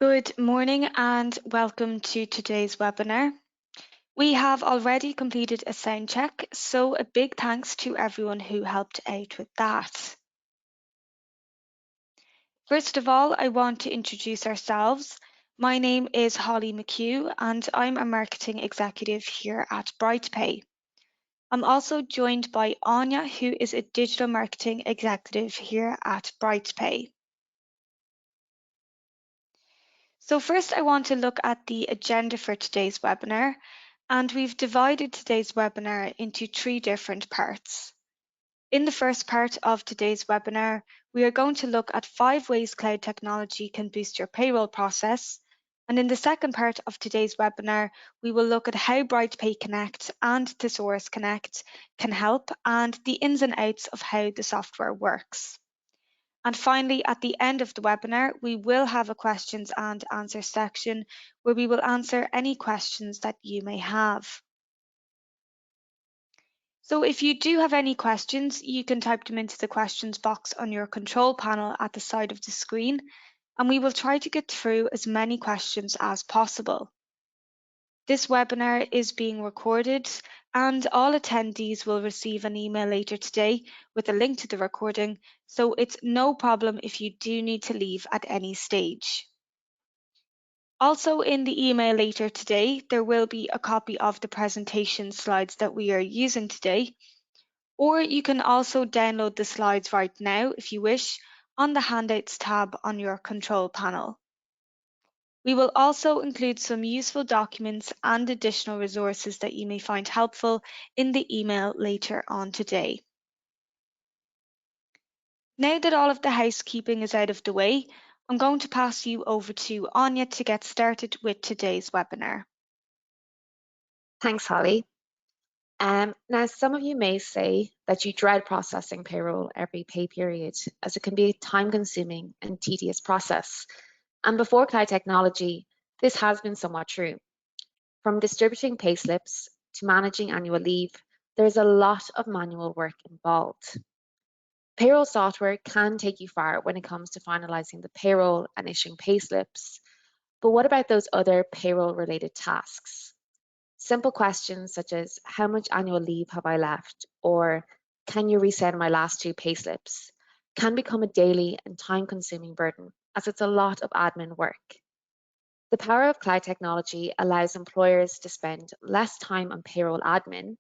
Good morning and welcome to today's webinar. We have already completed a sound check, so a big thanks to everyone who helped out with that. First of all, I want to introduce ourselves. My name is Holly McHugh and I'm a marketing executive here at BrightPay. I'm also joined by Anya, who is a digital marketing executive here at BrightPay. So first I want to look at the agenda for today's webinar, and we've divided today's webinar into three different parts. In the first part of today's webinar, we are going to look at 5 ways cloud technology can boost your payroll process. And in the second part of today's webinar, we will look at how BrightPay Connect and Thesaurus Connect can help and the ins and outs of how the software works. And finally, at the end of the webinar, we will have a questions and answers section where we will answer any questions that you may have. So if you do have any questions, you can type them into the questions box on your control panel at the side of the screen, and we will try to get through as many questions as possible. This webinar is being recorded and all attendees will receive an email later today with a link to the recording, so it's no problem if you do need to leave at any stage. Also in the email later today, there will be a copy of the presentation slides that we are using today, or you can also download the slides right now if you wish on the Handouts tab on your control panel. We will also include some useful documents and additional resources that you may find helpful in the email later on today. Now that all of the housekeeping is out of the way, I'm going to pass you over to Anya to get started with today's webinar. Thanks, Holly. Now, some of you may say that you dread processing payroll every pay period, as it can be a time-consuming and tedious process. And before cloud technology, this has been somewhat true. From distributing payslips to managing annual leave, there's a lot of manual work involved. Payroll software can take you far when it comes to finalizing the payroll and issuing payslips. But what about those other payroll-related tasks? Simple questions such as, how much annual leave have I left? Or, can you resend my last 2 payslips? Can become a daily and time-consuming burden, as it's a lot of admin work. The power of cloud technology allows employers to spend less time on payroll admin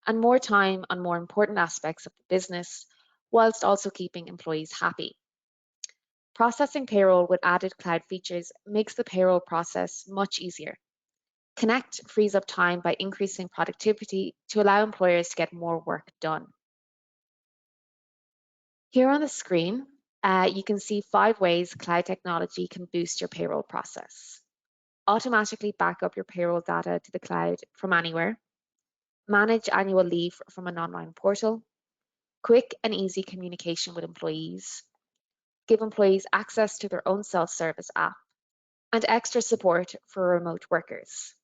and more time on more important aspects of the business, whilst also keeping employees happy. Processing payroll with added cloud features makes the payroll process much easier. Connect frees up time by increasing productivity to allow employers to get more work done. Here on the screen, you can see 5 ways cloud technology can boost your payroll process. Automatically back up your payroll data to the cloud from anywhere. Manage annual leave from an online portal. Quick and easy communication with employees. Give employees access to their own self-service app. And extra support for remote workers.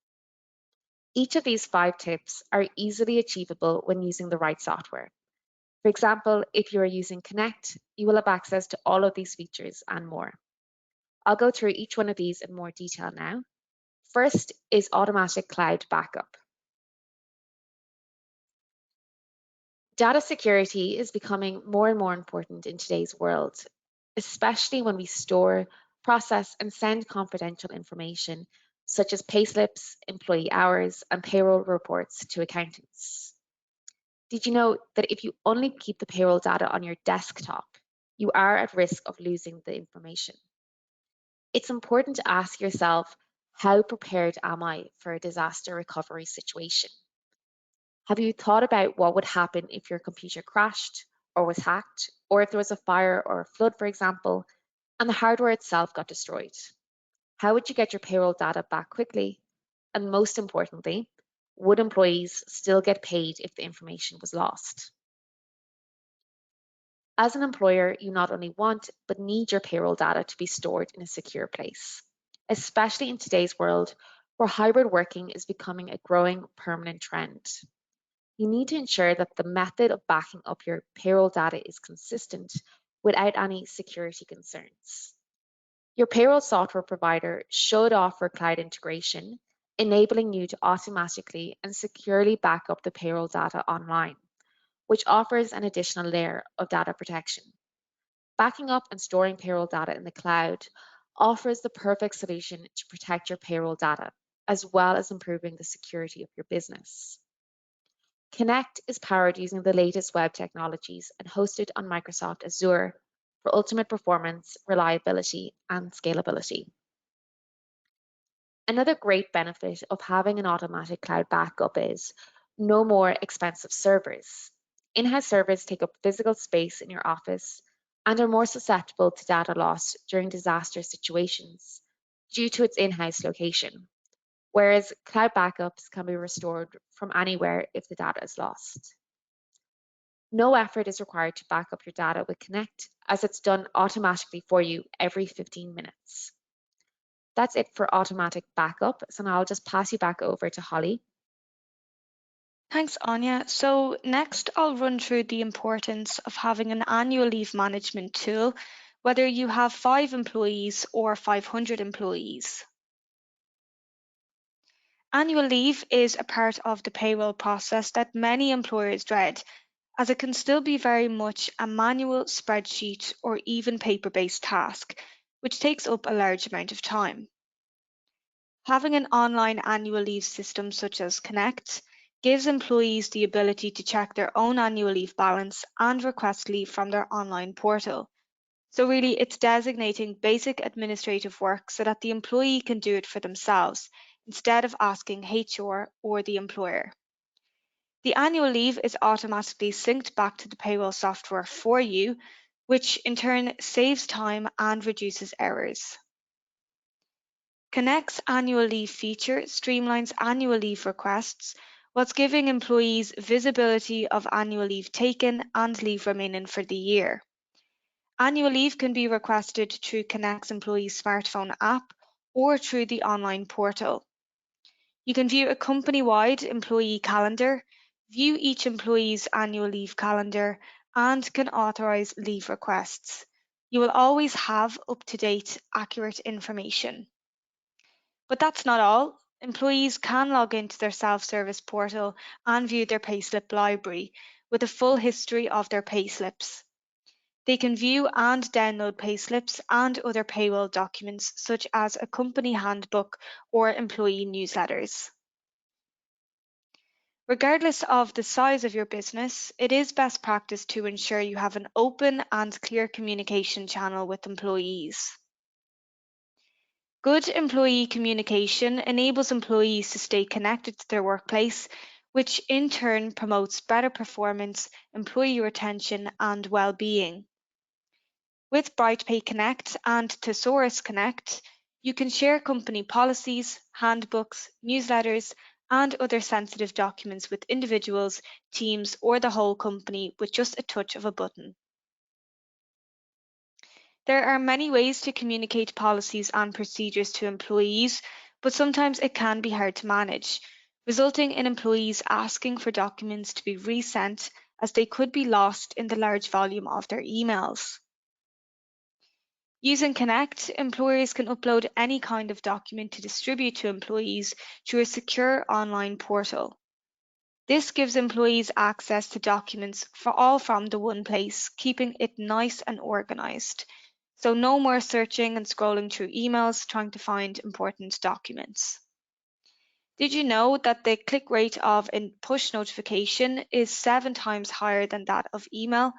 Each of these 5 tips are easily achievable when using the right software. For example, if you are using Connect, you will have access to all of these features and more. I'll go through each one of these in more detail now. First is automatic cloud backup. Data security is becoming more and more important in today's world, especially when we store, process, and send confidential information such as payslips, employee hours, and payroll reports to accountants. Did you know that if you only keep the payroll data on your desktop, you are at risk of losing the information? It's important to ask yourself, how prepared am I for a disaster recovery situation? Have you thought about what would happen if your computer crashed or was hacked, or if there was a fire or a flood, for example, and the hardware itself got destroyed? How would you get your payroll data back quickly? And most importantly, would employees still get paid if the information was lost? As an employer, you not only want, but need your payroll data to be stored in a secure place, especially in today's world where hybrid working is becoming a growing permanent trend. You need to ensure that the method of backing up your payroll data is consistent without any security concerns. Your payroll software provider should offer cloud integration, enabling you to automatically and securely back up the payroll data online, which offers an additional layer of data protection. Backing up and storing payroll data in the cloud offers the perfect solution to protect your payroll data, as well as improving the security of your business. Connect is powered using the latest web technologies and hosted on Microsoft Azure for ultimate performance, reliability, and scalability. Another great benefit of having an automatic cloud backup is no more expensive servers. In-house servers take up physical space in your office and are more susceptible to data loss during disaster situations due to its in-house location, whereas cloud backups can be restored from anywhere if the data is lost. No effort is required to back up your data with Connect, as it's done automatically for you every 15 minutes. That's it for automatic backup. So now I'll just pass you back over to Holly. Thanks, Anya. So next, I'll run through the importance of having an annual leave management tool, whether you have 5 employees or 500 employees. Annual leave is a part of the payroll process that many employers dread, as it can still be very much a manual spreadsheet or even paper-based task, which takes up a large amount of time. Having an online annual leave system such as Connect gives employees the ability to check their own annual leave balance and request leave from their online portal. So really, it's designating basic administrative work so that the employee can do it for themselves instead of asking HR or the employer. The annual leave is automatically synced back to the payroll software for you, which in turn saves time and reduces errors. Connect's annual leave feature streamlines annual leave requests, whilst giving employees visibility of annual leave taken and leave remaining for the year. Annual leave can be requested through Connect's employee smartphone app or through the online portal. You can view a company-wide employee calendar, view each employee's annual leave calendar, and can authorize leave requests. You will always have up-to-date, accurate information. But that's not all. Employees can log into their self-service portal and view their payslip library with a full history of their payslips. They can view and download payslips and other payroll documents such as a company handbook or employee newsletters. Regardless of the size of your business, it is best practice to ensure you have an open and clear communication channel with employees. Good employee communication enables employees to stay connected to their workplace, which in turn promotes better performance, employee retention, and well-being. With BrightPay Connect and Thesaurus Connect, you can share company policies, handbooks, newsletters, and other sensitive documents with individuals, teams, or the whole company with just a touch of a button. There are many ways to communicate policies and procedures to employees, but sometimes it can be hard to manage, resulting in employees asking for documents to be resent as they could be lost in the large volume of their emails. Using Connect, employers can upload any kind of document to distribute to employees through a secure online portal. This gives employees access to documents all from the one place, keeping it nice and organized. So no more searching and scrolling through emails trying to find important documents. Did you know that the click rate of a push notification is 7 times higher than that of email?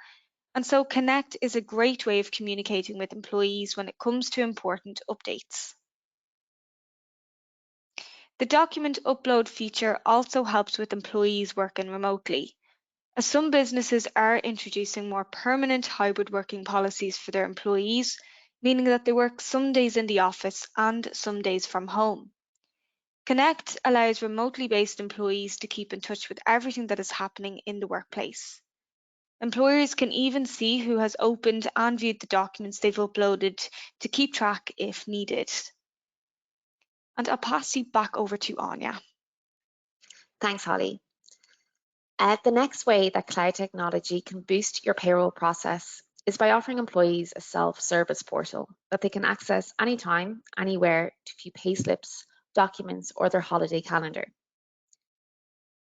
And so Connect is a great way of communicating with employees when it comes to important updates. The document upload feature also helps with employees working remotely, as some businesses are introducing more permanent hybrid working policies for their employees, meaning that they work some days in the office and some days from home. Connect allows remotely based employees to keep in touch with everything that is happening in the workplace. Employers can even see who has opened and viewed the documents they've uploaded to keep track if needed. And I'll pass you back over to Anya. Thanks, Holly. The next way that cloud technology can boost your payroll process is by offering employees a self-service portal that they can access anytime, anywhere to view payslips, documents, or their holiday calendar.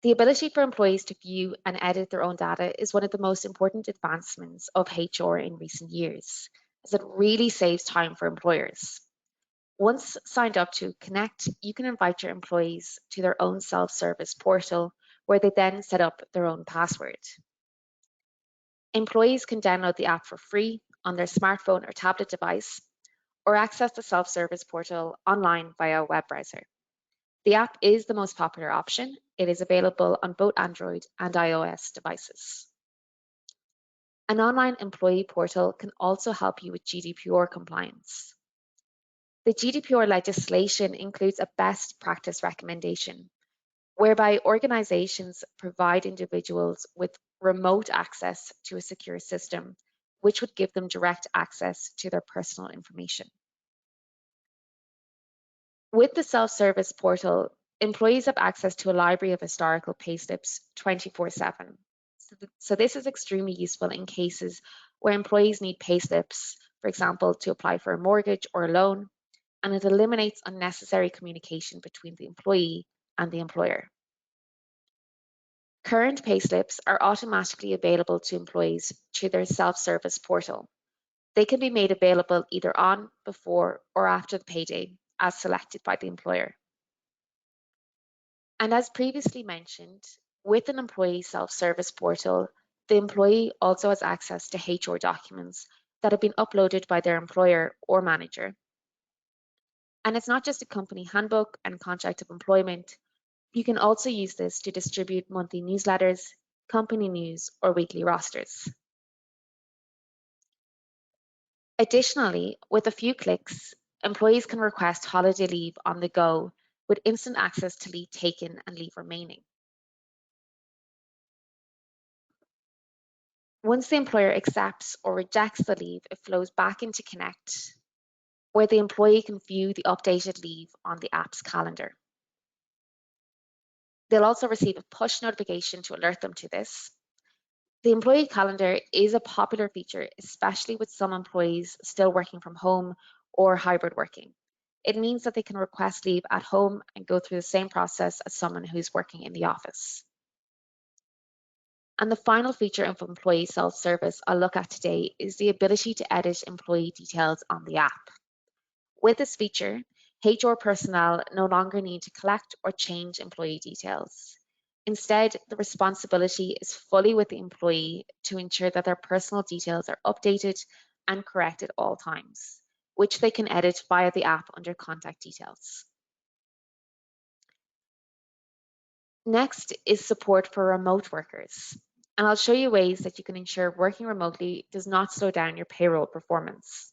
The ability for employees to view and edit their own data is one of the most important advancements of HR in recent years, as it really saves time for employers. Once signed up to Connect, you can invite your employees to their own self-service portal where they then set up their own password. Employees can download the app for free on their smartphone or tablet device or access the self-service portal online via a web browser. The app is the most popular option. It is available on both Android and iOS devices. An online employee portal can also help you with GDPR compliance. The GDPR legislation includes a best practice recommendation, whereby organizations provide individuals with remote access to a secure system, which would give them direct access to their personal information. With the self-service portal, employees have access to a library of historical payslips 24/7. So this is extremely useful in cases where employees need payslips, for example, to apply for a mortgage or a loan, and it eliminates unnecessary communication between the employee and the employer. Current payslips are automatically available to employees through their self-service portal. They can be made available either on, before, or after the payday, as selected by the employer. And as previously mentioned, with an employee self-service portal, the employee also has access to HR documents that have been uploaded by their employer or manager. And it's not just a company handbook and contract of employment. You can also use this to distribute monthly newsletters, company news, or weekly rosters. Additionally, with a few clicks, employees can request holiday leave on the go with instant access to leave taken and leave remaining. Once the employer accepts or rejects the leave, it flows back into Connect, where the employee can view the updated leave on the app's calendar. They'll also receive a push notification to alert them to this. The employee calendar is a popular feature, especially with some employees still working from home or hybrid working. It means that they can request leave at home and go through the same process as someone who's working in the office. And the final feature of employee self-service I'll look at today is the ability to edit employee details on the app. With this feature, HR personnel no longer need to collect or change employee details. Instead, the responsibility is fully with the employee to ensure that their personal details are updated and correct at all times, which they can edit via the app under contact details. Next is support for remote workers, and I'll show you ways that you can ensure working remotely does not slow down your payroll performance.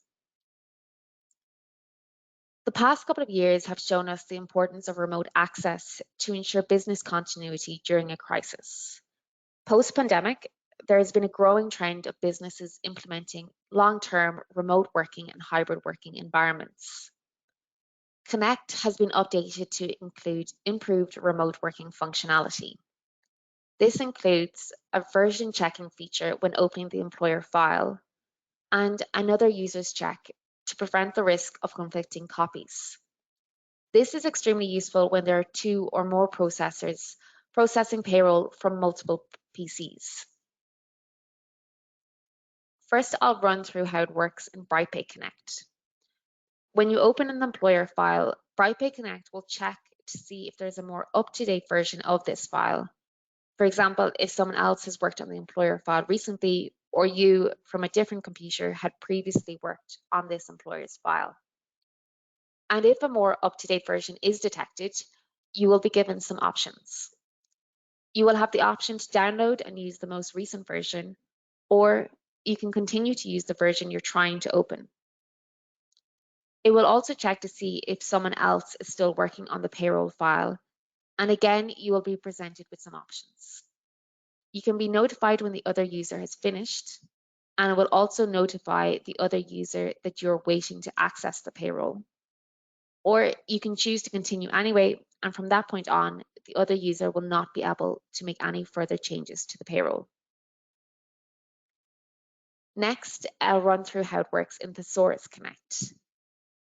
The past couple of years have shown us the importance of remote access to ensure business continuity during a crisis. Post-pandemic, there has been a growing trend of businesses implementing long-term remote working and hybrid working environments. Connect has been updated to include improved remote working functionality. This includes a version checking feature when opening the employer file and another user's check to prevent the risk of conflicting copies. This is extremely useful when there are two or more processors processing payroll from multiple PCs. First, I'll run through how it works in BrightPay Connect. When you open an employer file, BrightPay Connect will check to see if there's a more up-to-date version of this file. For example, if someone else has worked on the employer file recently, or you from a different computer had previously worked on this employer's file. And if a more up-to-date version is detected, you will be given some options. You will have the option to download and use the most recent version, or you can continue to use the version you're trying to open. It will also check to see if someone else is still working on the payroll file, and again, you will be presented with some options. You can be notified when the other user has finished, and it will also notify the other user that you're waiting to access the payroll. Or you can choose to continue anyway, and from that point on, the other user will not be able to make any further changes to the payroll. Next, I'll run through how it works in Thesaurus Connect.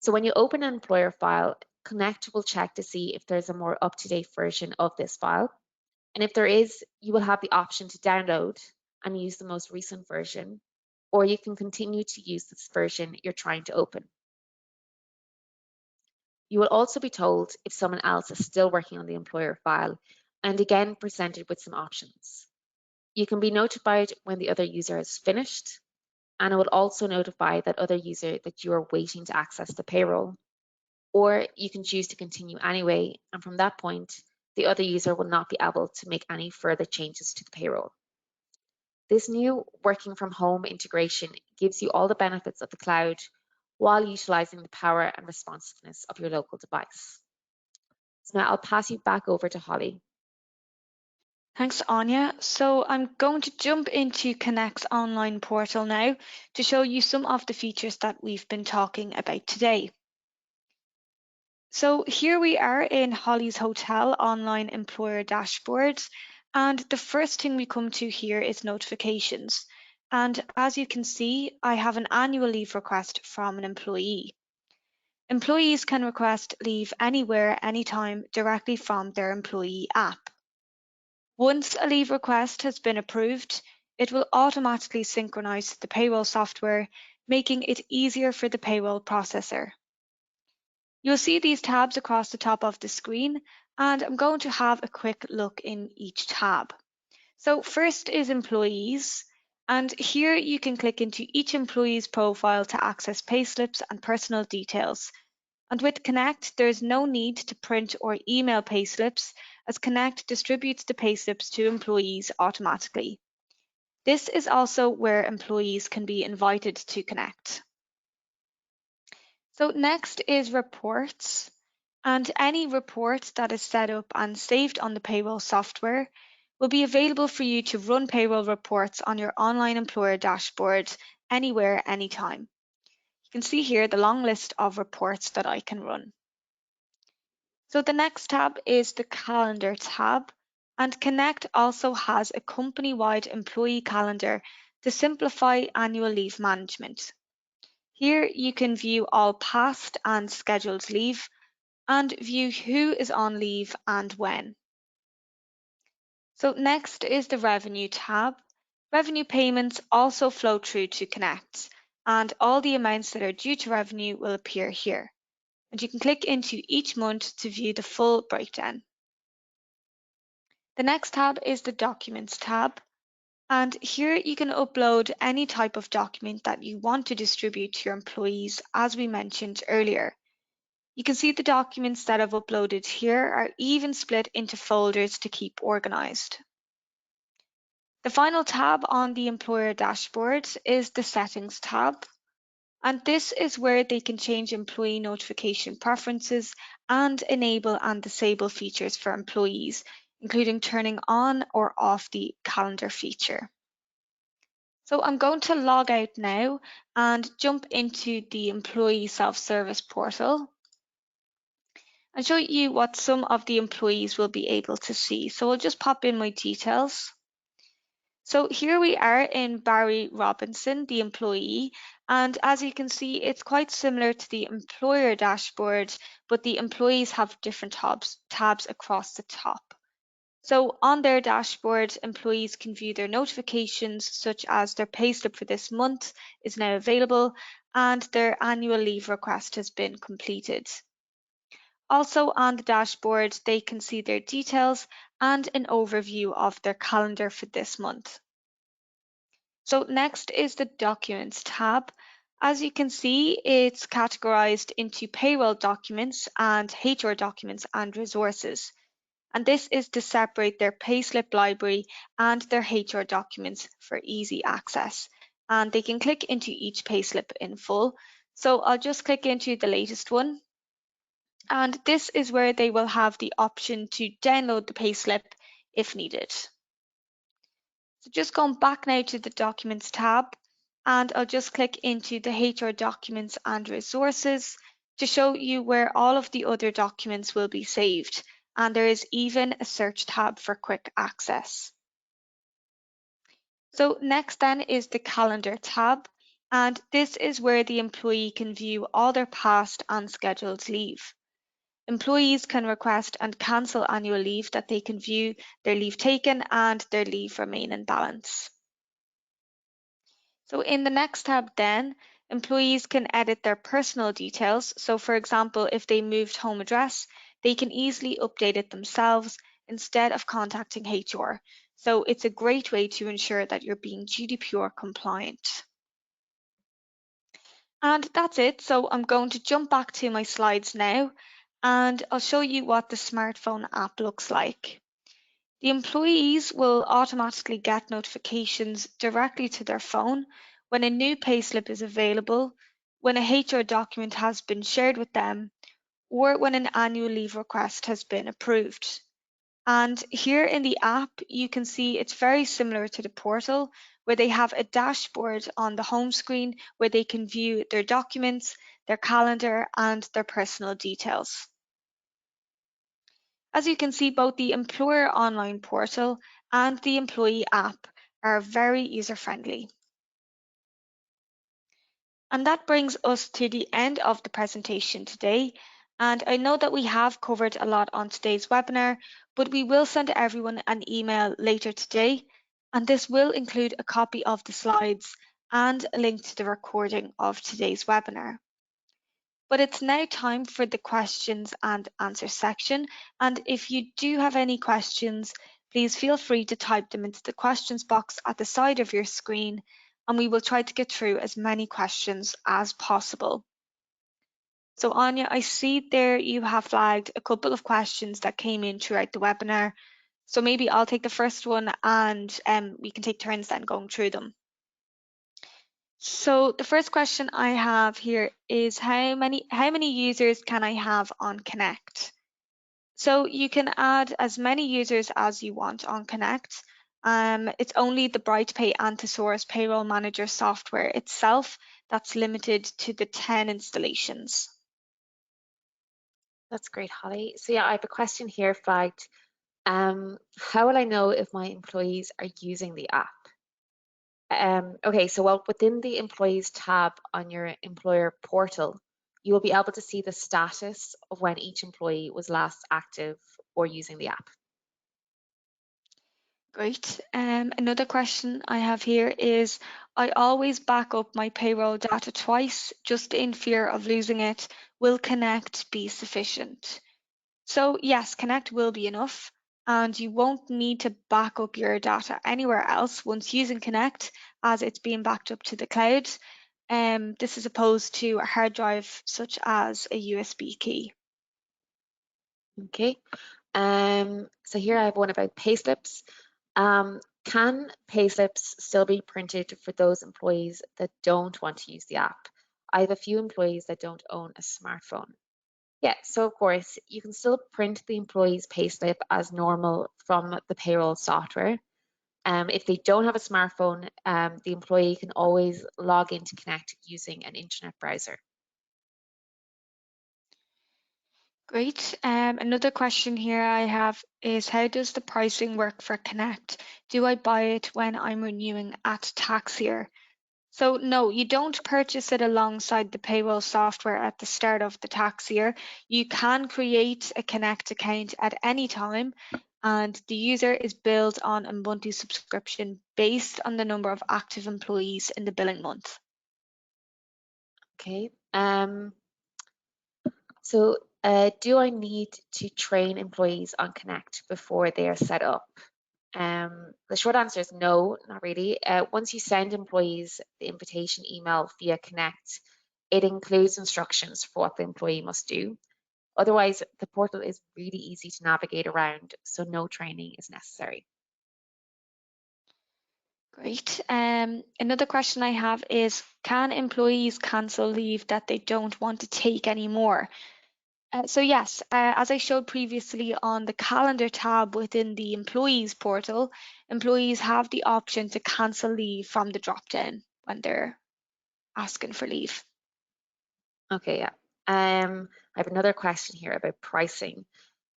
So when you open an employer file, Connect will check to see if there's a more up-to-date version of this file. And if there is, you will have the option to download and use the most recent version, or you can continue to use this version you're trying to open. You will also be told if someone else is still working on the employer file, and again presented with some options. You can be notified when the other user has finished, and it will also notify that other user that you are waiting to access the payroll. Or you can choose to continue anyway, and from that point, the other user will not be able to make any further changes to the payroll. This new working from home integration gives you all the benefits of the cloud while utilizing the power and responsiveness of your local device. So now I'll pass you back over to Holly. Thanks, Anya. So I'm going to jump into Connect's online portal now to show you some of the features that we've been talking about today. So here we are in Holly's Hotel online employer dashboard, and the first thing we come to here is notifications. And as you can see, I have an annual leave request from an employee. Employees can request leave anywhere, anytime, directly from their employee app. Once a leave request has been approved, it will automatically synchronize to the payroll software, making it easier for the payroll processor. You'll see these tabs across the top of the screen, and I'm going to have a quick look in each tab. So first is employees, and here you can click into each employee's profile to access payslips and personal details. And with Connect, there is no need to print or email payslips, as Connect distributes the payslips to employees automatically. This is also where employees can be invited to Connect. So next is reports, and any report that is set up and saved on the payroll software will be available for you to run payroll reports on your online employer dashboard anywhere, anytime. You can see here the long list of reports that I can run. So the next tab is the calendar tab, and Connect also has a company-wide employee calendar to simplify annual leave management. Here you can view all past and scheduled leave and view who is on leave and when. So next is the revenue tab. Revenue payments also flow through to Connect, and all the amounts that are due to revenue will appear here. And you can click into each month to view the full breakdown. The next tab is the Documents tab, and here you can upload any type of document that you want to distribute to your employees, as we mentioned earlier. You can see the documents that I've uploaded here are even split into folders to keep organized. The final tab on the employer dashboard is the Settings tab, and this is where they can change employee notification preferences and enable and disable features for employees, including turning on or off the calendar feature. So I'm going to log out now and jump into the employee self-service portal and show you what some of the employees will be able to see. So I'll just pop in my details. So here we are in Barry Robinson, the employee, and as you can see, it's quite similar to the employer dashboard, but the employees have different tabs across the top. So on their dashboard, employees can view their notifications, such as their payslip for this month is now available and their annual leave request has been completed. Also on the dashboard, they can see their details and an overview of their calendar for this month. So next is the Documents tab. As you can see, it's categorized into payroll documents and HR documents and resources. And this is to separate their payslip library and their HR documents for easy access. And they can click into each payslip in full. So I'll just click into the latest one. And this is where they will have the option to download the payslip if needed. So just going back now to the Documents tab, and I'll just click into the HR documents and resources to show you where all of the other documents will be saved. And there is even a search tab for quick access. So next then is the Calendar tab, and this is where the employee can view all their past and scheduled leave. Employees can request and cancel annual leave that they can view their leave taken and their leave remaining balance. So in the next tab then, employees can edit their personal details. So for example, if they moved home address, they can easily update it themselves instead of contacting HR. So it's a great way to ensure that you're being GDPR compliant. And that's it. So I'm going to jump back to my slides now, and I'll show you what the smartphone app looks like. The employees will automatically get notifications directly to their phone when a new payslip is available, when a HR document has been shared with them, or when an annual leave request has been approved. And here in the app, you can see it's very similar to the portal, where they have a dashboard on the home screen where they can view their documents, their calendar, and their personal details. As you can see, both the employer online portal and the employee app are very user-friendly. And that brings us to the end of the presentation today. And I know that we have covered a lot on today's webinar, but we will send everyone an email later today, and this will include a copy of the slides and a link to the recording of today's webinar. But it's now time for the questions and answer section. And if you do have any questions, please feel free to type them into the questions box at the side of your screen, and we will try to get through as many questions as possible. So Anya, I see there you have flagged a couple of questions that came in throughout the webinar. So maybe I'll take the first one and we can take turns then going through them. So the first question I have here is how many users can I have on Connect? So you can add as many users as you want on Connect. It's only the BrightPay Antisource Payroll Manager software itself that's limited to the 10 installations. That's great, Holly. So yeah, I have a question here flagged. How will I know if my employees are using the app? Okay, so well, within the Employees tab on your employer portal, you will be able to see the status of when each employee was last active or using the app. Great. Another question I have here is, I always back up my payroll data twice, just in fear of losing it. Will Connect be sufficient? So yes, Connect will be enough, and you won't need to back up your data anywhere else once using Connect, as it's being backed up to the cloud. This is opposed to a hard drive such as a USB key. Okay. So here I have one about payslips. Can payslips still be printed for those employees that don't want to use the app? I have a few employees that don't own a smartphone. Yeah, so of course, you can still print the employee's payslip as normal from the payroll software. If they don't have a smartphone, the employee can always log into Connect using an internet browser. Great. Another question here I have is, how does the pricing work for Connect? Do I buy it when I'm renewing at tax year? So no, you don't purchase it alongside the payroll software at the start of the tax year. You can create a Connect account at any time, and the user is billed on a monthly subscription based on the number of active employees in the billing month. Okay. So do I need to train employees on Connect before they are set up? The short answer is no, not really. Once you send employees the invitation email via Connect, it includes instructions for what the employee must do. Otherwise, the portal is really easy to navigate around, so no training is necessary. Great. Another question I have is, can employees cancel leave that they don't want to take anymore? So yes, as I showed previously on the calendar tab within the employees portal, employees have the option to cancel leave from the drop-down when they're asking for leave. Okay, yeah. I have another question here about pricing.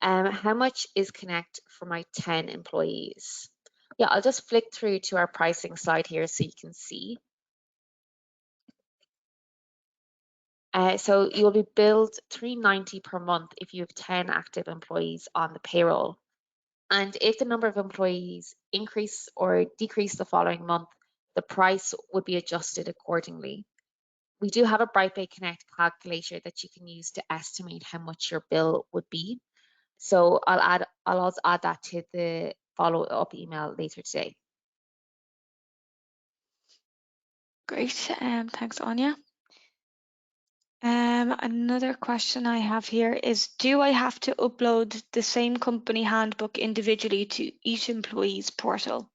How much is Connect for my 10 employees? Yeah, I'll just flick through to our pricing slide here so you can see. So you will be billed $3.90 per month if you have 10 active employees on the payroll. And if the number of employees increase or decrease the following month, the price would be adjusted accordingly. We do have a Brightpay Connect calculator that you can use to estimate how much your bill would be. So I'll also add that to the follow-up email later today. Great, thanks, Anya. Another question I have here is, do I have to upload the same company handbook individually to each employee's portal?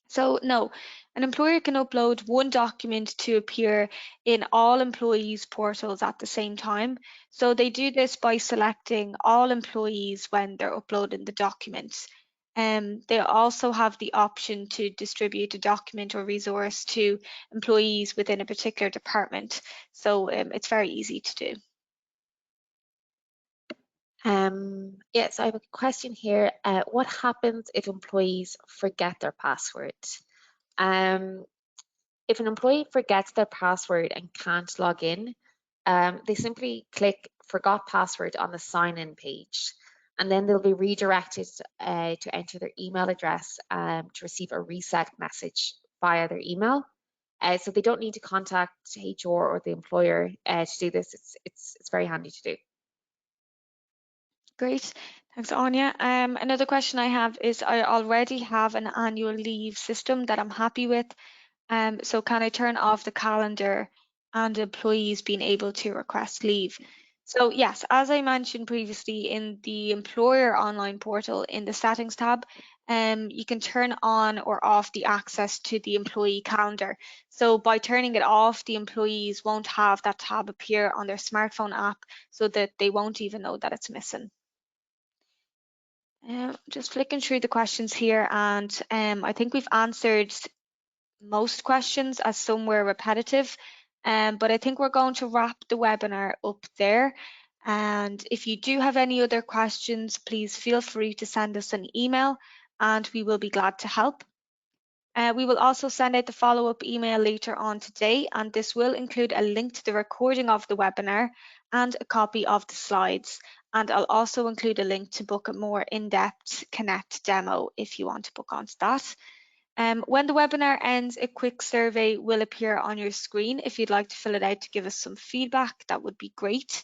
So no, an employer can upload one document to appear in all employees' portals at the same time. So they do this by selecting all employees when they're uploading the documents. They also have the option to distribute a document or resource to employees within a particular department. So it's very easy to do. Yes, I have a question here. What happens if employees forget their password? If an employee forgets their password and can't log in, they simply click Forgot Password on the sign-in page, and then they'll be redirected to enter their email address to receive a reset message via their email. So they don't need to contact HR or the employer to do this. It's very handy to do. Great, thanks, Anya. Another question I have is, I already have an annual leave system that I'm happy with. So can I turn off the calendar and employees being able to request leave? So yes, as I mentioned previously, in the employer online portal in the settings tab, you can turn on or off the access to the employee calendar. So by turning it off, the employees won't have that tab appear on their smartphone app, so that they won't even know that it's missing. Just flicking through the questions here, and I think we've answered most questions, as some were repetitive, but I think we're going to wrap the webinar up there. And if you do have any other questions, please feel free to send us an email and we will be glad to help. We will also send out the follow-up email later on today, and this will include a link to the recording of the webinar and a copy of the slides. And I'll also include a link to book a more in-depth Connect demo if you want to book onto that. When the webinar ends, a quick survey will appear on your screen. If you'd like to fill it out to give us some feedback, that would be great.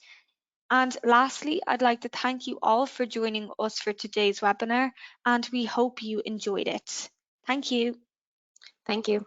And lastly, I'd like to thank you all for joining us for today's webinar, and we hope you enjoyed it. Thank you. Thank you.